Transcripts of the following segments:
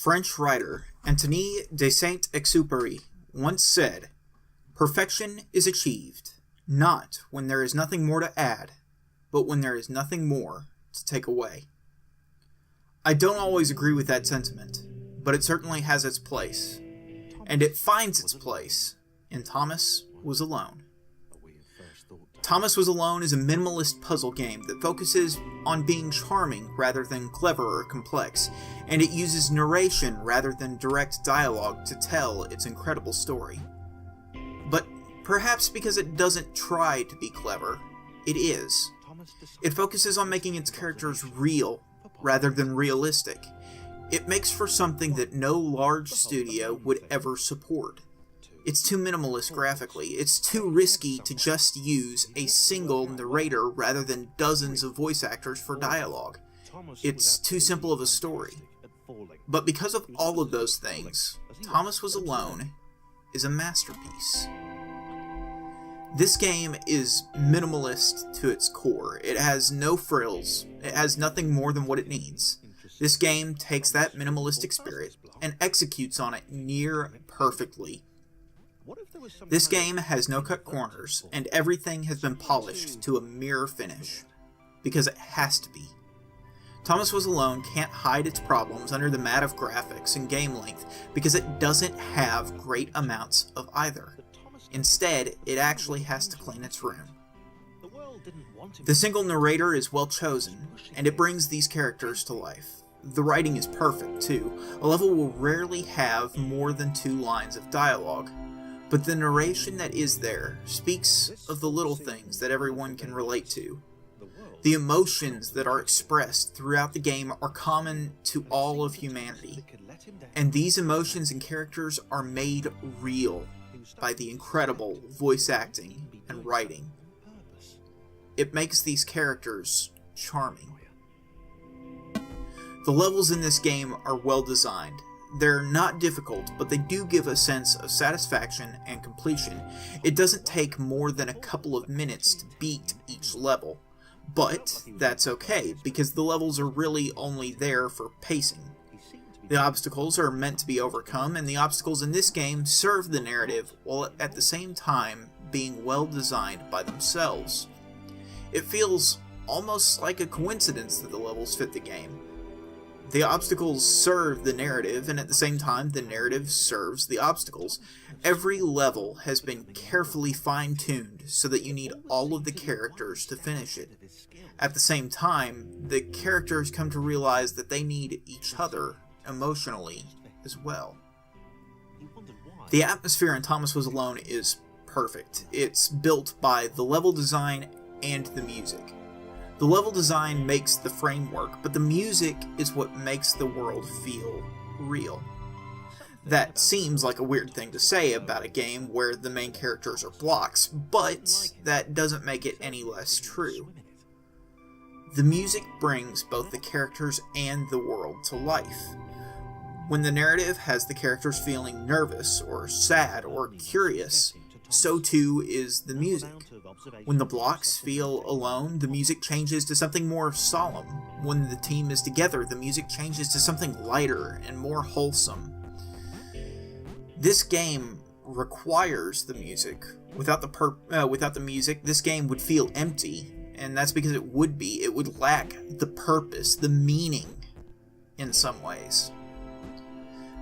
French writer Antoine de Saint-Exupéry once said, "Perfection is achieved, not when there is nothing more to add, but when there is nothing more to take away." I don't always agree with that sentiment, but it certainly has its place, and it finds its place in Thomas Was Alone. Thomas Was Alone is a minimalist puzzle game that focuses on being charming rather than clever or complex, and it uses narration rather than direct dialogue to tell its incredible story. But perhaps because it doesn't try to be clever, it is. It focuses on making its characters real rather than realistic. It makes for something that no large studio would ever support. It's too minimalist graphically. It's too risky to just use a single narrator rather than dozens of voice actors for dialogue. It's too simple of a story. But because of all of those things, Thomas Was Alone is a masterpiece. This game is minimalist to its core. It has no frills. It has nothing more than what it needs. This game takes that minimalistic spirit and executes on it near perfectly. This game has no cut corners, and everything has been polished to a mirror finish, because it has to be. Thomas Was Alone can't hide its problems under the mat of graphics and game length, because it doesn't have great amounts of either. Instead, it actually has to clean its room. The single narrator is well chosen, and it brings these characters to life. The writing is perfect, too. A level will rarely have more than 2 lines of dialogue. But the narration that is there speaks of the little things that everyone can relate to. The emotions that are expressed throughout the game are common to all of humanity, and these emotions and characters are made real by the incredible voice acting and writing. It makes these characters charming. The levels in this game are well designed. They're not difficult, but they do give a sense of satisfaction and completion. It doesn't take more than a couple of minutes to beat each level, but that's okay, because the levels are really only there for pacing. The obstacles are meant to be overcome, and the obstacles in this game serve the narrative while at the same time being well designed by themselves. It feels almost like a coincidence that the levels fit the game. The obstacles serve the narrative, and at the same time, the narrative serves the obstacles. Every level has been carefully fine-tuned so that you need all of the characters to finish it. At the same time, the characters come to realize that they need each other emotionally as well. The atmosphere in Thomas Was Alone is perfect. It's built by the level design and the music. The level design makes the framework, but the music is what makes the world feel real. That seems like a weird thing to say about a game where the main characters are blocks, but that doesn't make it any less true. The music brings both the characters and the world to life. When the narrative has the characters feeling nervous or sad or curious, so too is the music. When the blocks feel alone, the music changes to something more solemn. When the team is together, the music changes to something lighter and more wholesome. This game requires the music. Without the music, this game would feel empty, and that's because it would be. It would lack the purpose, the meaning, in some ways.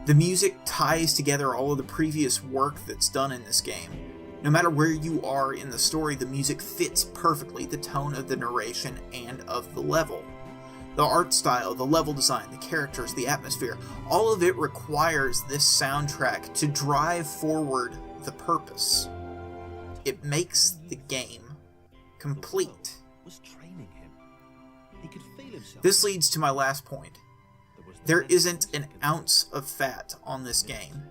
The music ties together all of the previous work that's done in this game. No matter where you are in the story, the music fits perfectly the tone of the narration and of the level. The art style, the level design, the characters, the atmosphere, all of it requires this soundtrack to drive forward the purpose. It makes the game complete. This leads to my last point. There isn't an ounce of fat on this game.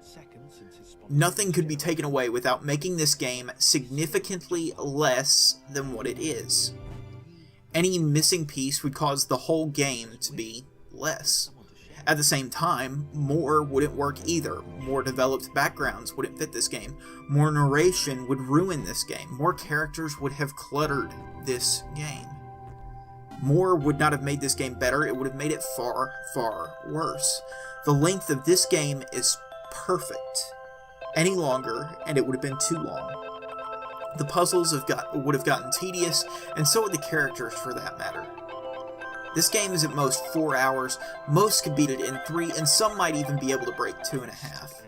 Nothing could be taken away without making this game significantly less than what it is. Any missing piece would cause the whole game to be less. At the same time, more wouldn't work either. More developed backgrounds wouldn't fit this game. More narration would ruin this game. More characters would have cluttered this game. More would not have made this game better, it would have made it far, far worse. The length of this game is perfect. Any longer, and it would have been too long. The puzzles would have gotten tedious, and so would the characters for that matter. This game is at most 4 hours, most could beat it in 3, and some might even be able to break 2.5.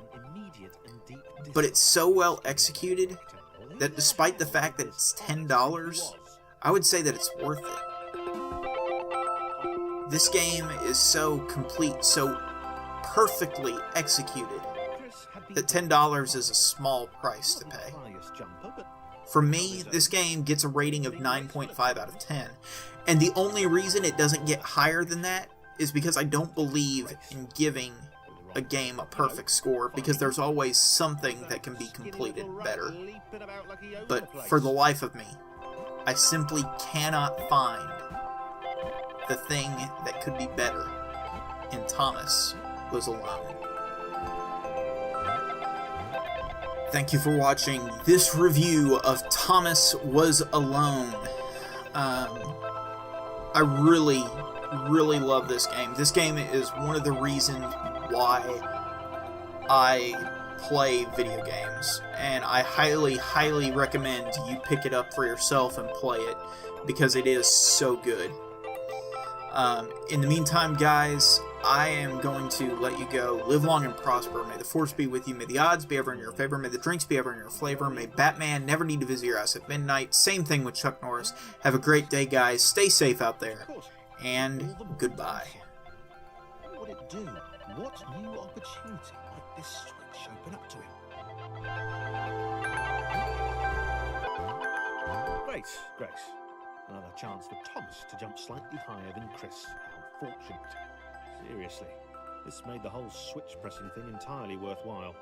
But it's so well executed that despite the fact that it's $10, I would say that it's worth it. This game is so complete, so perfectly executed, that $10 is a small price to pay. For me, this game gets a rating of 9.5 out of 10, and the only reason it doesn't get higher than that is because I don't believe in giving a game a perfect score, because there's always something that can be completed better. But for the life of me, I simply cannot find the thing that could be better, and Thomas Was Alone. Thank you for watching this review of Thomas Was Alone. I really, really love this game. This game is one of the reasons why I play video games, and I highly, highly recommend you pick it up for yourself and play it, because it is so good. In the meantime, guys, I am going to let you go. Live long and prosper. May the force be with you. May the odds be ever in your favor. May the drinks be ever in your flavor. May Batman never need to visit your house at midnight. Same thing with Chuck Norris. Have a great day, guys. Stay safe out there. And goodbye. What would it do? What new opportunity might this switch open up to him? Grace. Another chance for Thomas to jump slightly higher than Chris. How fortunate. Seriously, this made the whole switch pressing thing entirely worthwhile.